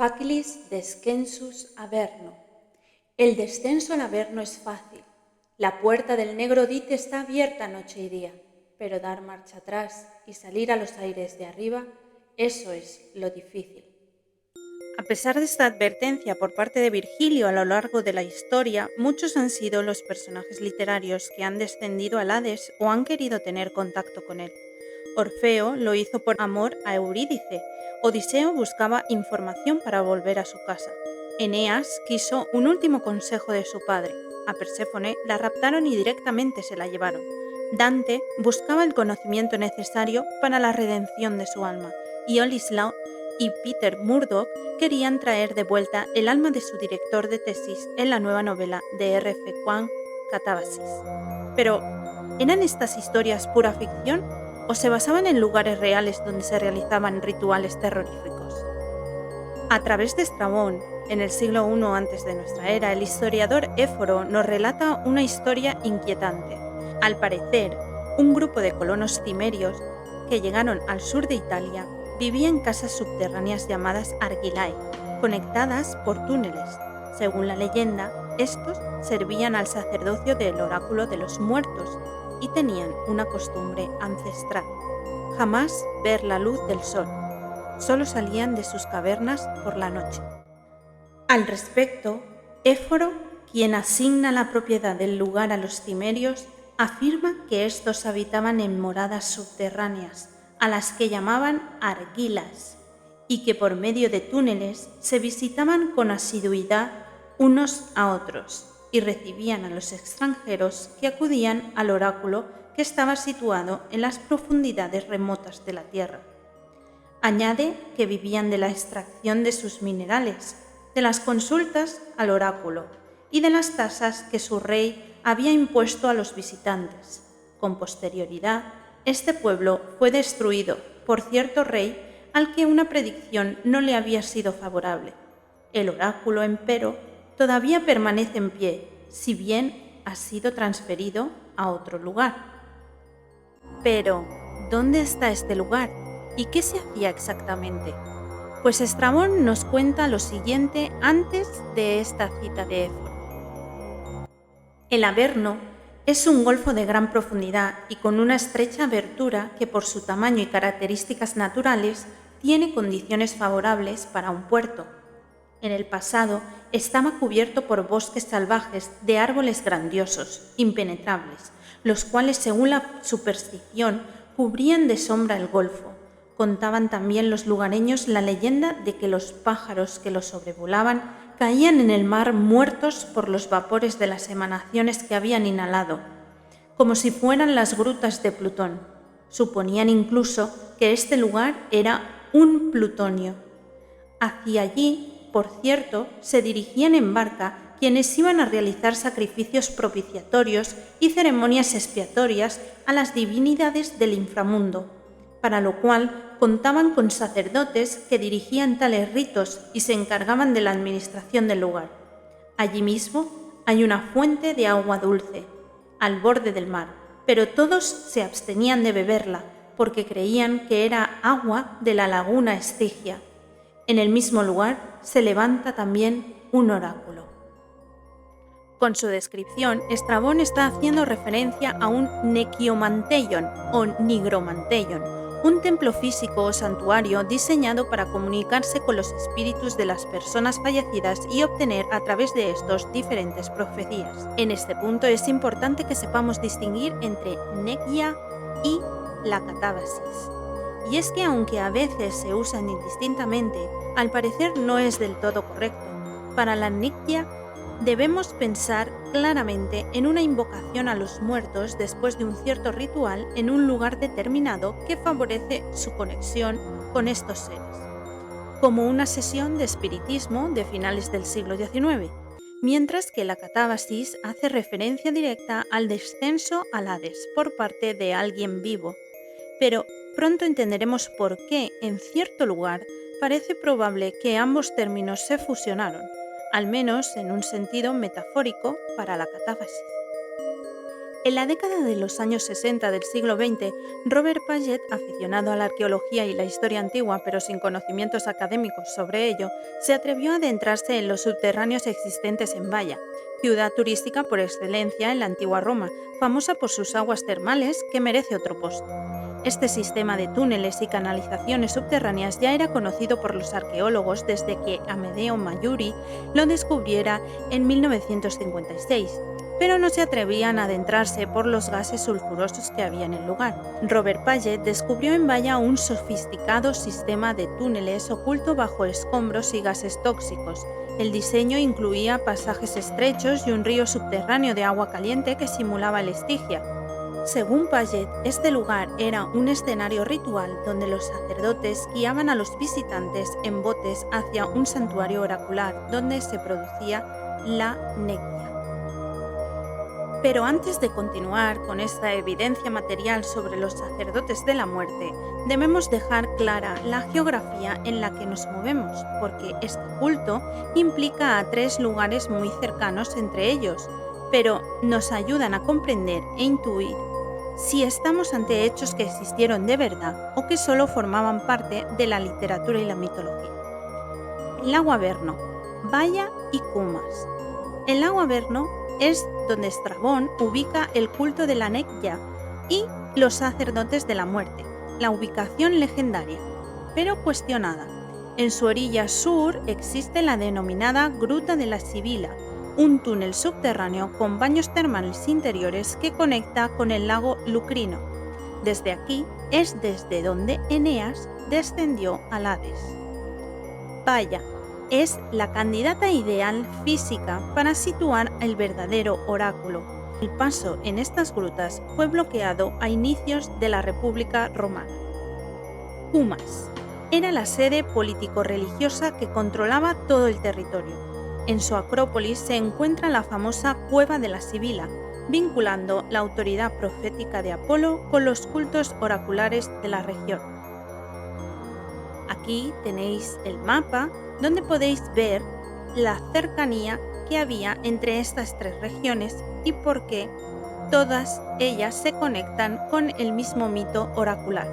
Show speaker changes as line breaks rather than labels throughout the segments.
Facilis descensus Averno. El descenso al Averno es fácil. La puerta del negro dique está abierta noche y día, pero dar marcha atrás y salir a los aires de arriba, eso es lo difícil.
A pesar de esta advertencia por parte de Virgilio a lo largo de la historia, muchos han sido los personajes literarios que han descendido al Hades o han querido tener contacto con él. Orfeo lo hizo por amor a Eurídice. Odiseo buscaba información para volver a su casa. Eneas quiso un último consejo de su padre. A Perséfone la raptaron y directamente se la llevaron. Dante buscaba el conocimiento necesario para la redención de su alma, y Olislao y Peter Murdoch querían traer de vuelta el alma de su director de tesis en la nueva novela de R.F. Kuang, Catábasis. Pero, ¿eran estas historias pura ficción o se basaban en lugares reales donde se realizaban rituales terroríficos? A través de Estrabón, en el siglo I antes de nuestra era, el historiador Éforo nos relata una historia inquietante. Al parecer, un grupo de colonos cimerios que llegaron al sur de Italia vivía en casas subterráneas llamadas Argilae, conectadas por túneles. Según la leyenda, estos servían al sacerdocio del oráculo de los muertos y tenían una costumbre ancestral: jamás ver la luz del sol. Solo salían de sus cavernas por la noche. Al respecto, Éforo, quien asigna la propiedad del lugar a los cimerios, afirma que estos habitaban en moradas subterráneas, a las que llamaban argilas, y que por medio de túneles se visitaban con asiduidad unos a otros y recibían a los extranjeros que acudían al oráculo que estaba situado en las profundidades remotas de la tierra. Añade que vivían de la extracción de sus minerales, de las consultas al oráculo y de las tasas que su rey había impuesto a los visitantes. Con posterioridad, este pueblo fue destruido por cierto rey al que una predicción no le había sido favorable. El oráculo, empero, todavía permanece en pie, si bien ha sido transferido a otro lugar. Pero, ¿dónde está este lugar? ¿Y qué se hacía exactamente? Pues Estrabón nos cuenta lo siguiente antes de esta cita de Éforo. El Averno es un golfo de gran profundidad y con una estrecha abertura que por su tamaño y características naturales tiene condiciones favorables para un puerto. En el pasado estaba cubierto por bosques salvajes de árboles grandiosos, impenetrables, los cuales, según la superstición, cubrían de sombra el golfo. Contaban también los lugareños la leyenda de que los pájaros que los sobrevolaban caían en el mar muertos por los vapores de las emanaciones que habían inhalado, como si fueran las grutas de Plutón. Suponían incluso que este lugar era un plutonio. Hacia allí, por cierto, se dirigían en barca quienes iban a realizar sacrificios propiciatorios y ceremonias expiatorias a las divinidades del inframundo, para lo cual contaban con sacerdotes que dirigían tales ritos y se encargaban de la administración del lugar. Allí mismo hay una fuente de agua dulce, al borde del mar, pero todos se abstenían de beberla porque creían que era agua de la laguna Estigia. En el mismo lugar se levanta también un oráculo. Con su descripción, Estrabón está haciendo referencia a un Nekiomanteion o Nigromanteion, un templo físico o santuario diseñado para comunicarse con los espíritus de las personas fallecidas y obtener a través de estos diferentes profecías. En este punto es importante que sepamos distinguir entre Nekia y la catábasis. Y es que aunque a veces se usan indistintamente, al parecer no es del todo correcto. Para la Nekia debemos pensar claramente en una invocación a los muertos después de un cierto ritual en un lugar determinado que favorece su conexión con estos seres, como una sesión de espiritismo de finales del siglo XIX, mientras que la catábasis hace referencia directa al descenso al Hades por parte de alguien vivo. Pero pronto entenderemos por qué, en cierto lugar, parece probable que ambos términos se fusionaron, al menos en un sentido metafórico para la catábasis. En la década de los años 60 del siglo XX, Robert Paget, aficionado a la arqueología y la historia antigua pero sin conocimientos académicos sobre ello, se atrevió a adentrarse en los subterráneos existentes en Baia, ciudad turística por excelencia en la antigua Roma, famosa por sus aguas termales que merece otro post. Este sistema de túneles y canalizaciones subterráneas ya era conocido por los arqueólogos desde que Amedeo Maiuri lo descubriera en 1956, pero no se atrevían a adentrarse por los gases sulfurosos que había en el lugar. Robert Paget descubrió en Baia un sofisticado sistema de túneles oculto bajo escombros y gases tóxicos. El diseño incluía pasajes estrechos y un río subterráneo de agua caliente que simulaba el Estigia. Según Paget, este lugar era un escenario ritual donde los sacerdotes guiaban a los visitantes en botes hacia un santuario oracular donde se producía la nequia. Pero antes de continuar con esta evidencia material sobre los sacerdotes de la muerte, debemos dejar clara la geografía en la que nos movemos, porque este culto implica a 3 lugares muy cercanos entre ellos, pero nos ayudan a comprender e intuir si estamos ante hechos que existieron de verdad o que solo formaban parte de la literatura y la mitología. El lago Averno, Baia y Cumas. El lago Averno es donde Estrabón ubica el culto de la nequia y los sacerdotes de la muerte, la ubicación legendaria, pero cuestionada. En su orilla sur existe la denominada Gruta de la Sibila, un túnel subterráneo con baños termales interiores que conecta con el lago Lucrino. Desde aquí es desde donde Eneas descendió al Hades. Baia es la candidata ideal física para situar el verdadero oráculo. El paso en estas grutas fue bloqueado a inicios de la República Romana. Cumas era la sede político-religiosa que controlaba todo el territorio. En su acrópolis se encuentra la famosa Cueva de la Sibila, vinculando la autoridad profética de Apolo con los cultos oraculares de la región. Aquí tenéis el mapa donde podéis ver la cercanía que había entre estas 3 regiones y por qué todas ellas se conectan con el mismo mito oracular.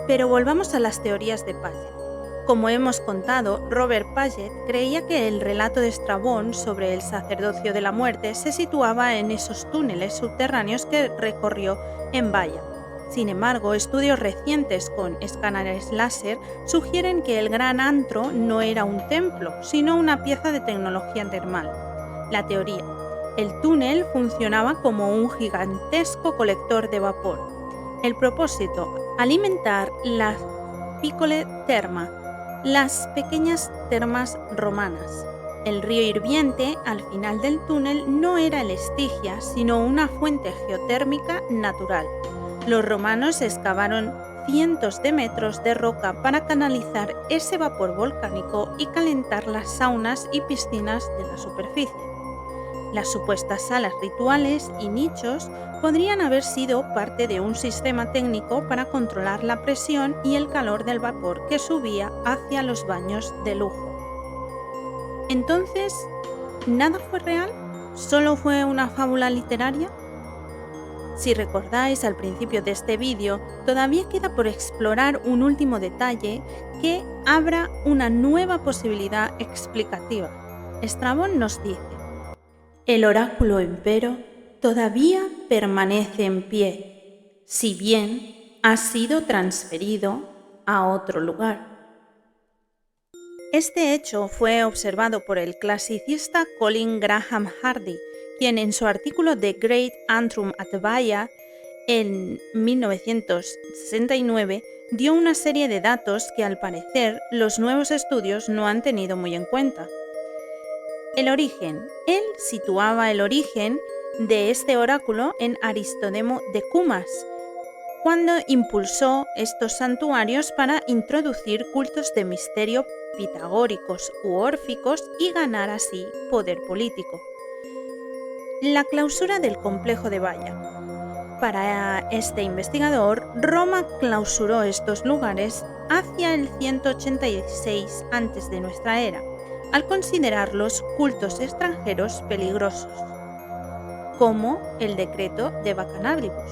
Pero volvamos a las teorías de Paget. Como hemos contado, Robert Paget creía que el relato de Estrabón sobre el sacerdocio de la muerte se situaba en esos túneles subterráneos que recorrió en Baia. Sin embargo, estudios recientes con escáneres láser sugieren que el gran antro no era un templo, sino una pieza de tecnología termal. La teoría: el túnel funcionaba como un gigantesco colector de vapor. El propósito: alimentar la Piccole Terma, las pequeñas termas romanas. El río hirviente al final del túnel no era el Estigia, sino una fuente geotérmica natural. Los romanos excavaron cientos de metros de roca para canalizar ese vapor volcánico y calentar las saunas y piscinas de la superficie. Las supuestas salas rituales y nichos podrían haber sido parte de un sistema técnico para controlar la presión y el calor del vapor que subía hacia los baños de lujo. Entonces, ¿nada fue real? ¿Solo fue una fábula literaria? Si recordáis al principio de este vídeo, todavía queda por explorar un último detalle que abra una nueva posibilidad explicativa. Estrabón nos dice: el oráculo, empero, todavía permanece en pie, si bien ha sido transferido a otro lugar. Este hecho fue observado por el clasicista Colin Graham Hardy, quien en su artículo The Great Antrum at Baia en 1969 dio una serie de datos que al parecer los nuevos estudios no han tenido muy en cuenta. El origen. Él situaba el origen de este oráculo en Aristodemo de Cumas, cuando impulsó estos santuarios para introducir cultos de misterio pitagóricos u órficos y ganar así poder político. La clausura del complejo de Baia. Para este investigador, Roma clausuró estos lugares hacia el 186 a.C. de nuestra era, al considerarlos cultos extranjeros peligrosos. como el decreto de Bacanalibus.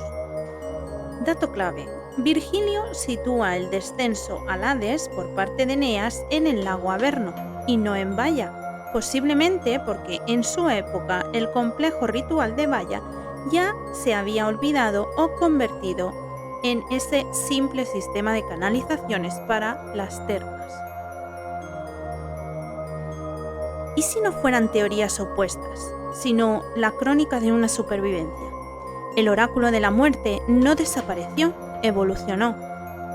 Dato clave: Virgilio sitúa el descenso al Hades por parte de Eneas en el lago Averno y no en Baia, posiblemente porque en su época el complejo ritual de Baia ya se había olvidado o convertido en ese simple sistema de canalizaciones para las termas. ¿Y si no fueran teorías opuestas, sino la crónica de una supervivencia? El oráculo de la muerte no desapareció, evolucionó.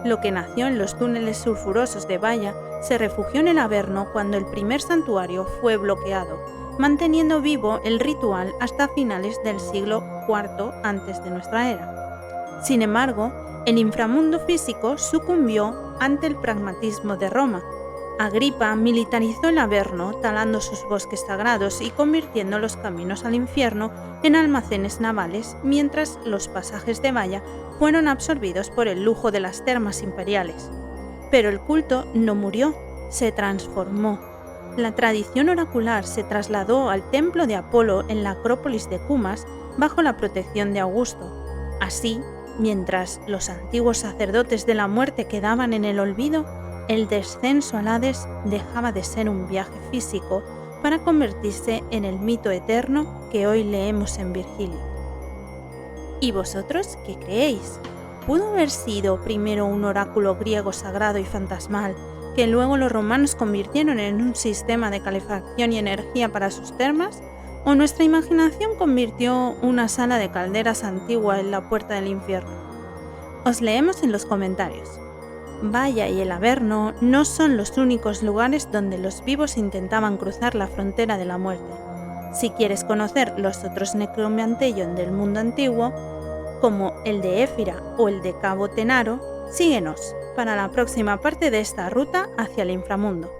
Lo que nació en los túneles sulfurosos de Baia se refugió en el Averno cuando el primer santuario fue bloqueado, manteniendo vivo el ritual hasta finales del siglo IV antes de nuestra era. Sin embargo, el inframundo físico sucumbió ante el pragmatismo de Roma. Agripa militarizó el Averno, talando sus bosques sagrados y convirtiendo los caminos al infierno en almacenes navales, mientras los pasajes de Baia fueron absorbidos por el lujo de las termas imperiales. Pero el culto no murió, se transformó. La tradición oracular se trasladó al templo de Apolo en la Acrópolis de Cumas bajo la protección de Augusto. Así, mientras los antiguos sacerdotes de la muerte quedaban en el olvido, el descenso al Hades dejaba de ser un viaje físico para convertirse en el mito eterno que hoy leemos en Virgilio. ¿Y vosotros qué creéis? ¿Pudo haber sido primero un oráculo griego sagrado y fantasmal, que luego los romanos convirtieron en un sistema de calefacción y energía para sus termas? ¿O nuestra imaginación convirtió una sala de calderas antigua en la puerta del infierno? Os leemos en los comentarios. Baia y el Averno no son los únicos lugares donde los vivos intentaban cruzar la frontera de la muerte. Si quieres conocer los otros Necromanteion del mundo antiguo, como el de Éfira o el de Cabo Tenaro, síguenos para la próxima parte de esta ruta hacia el inframundo.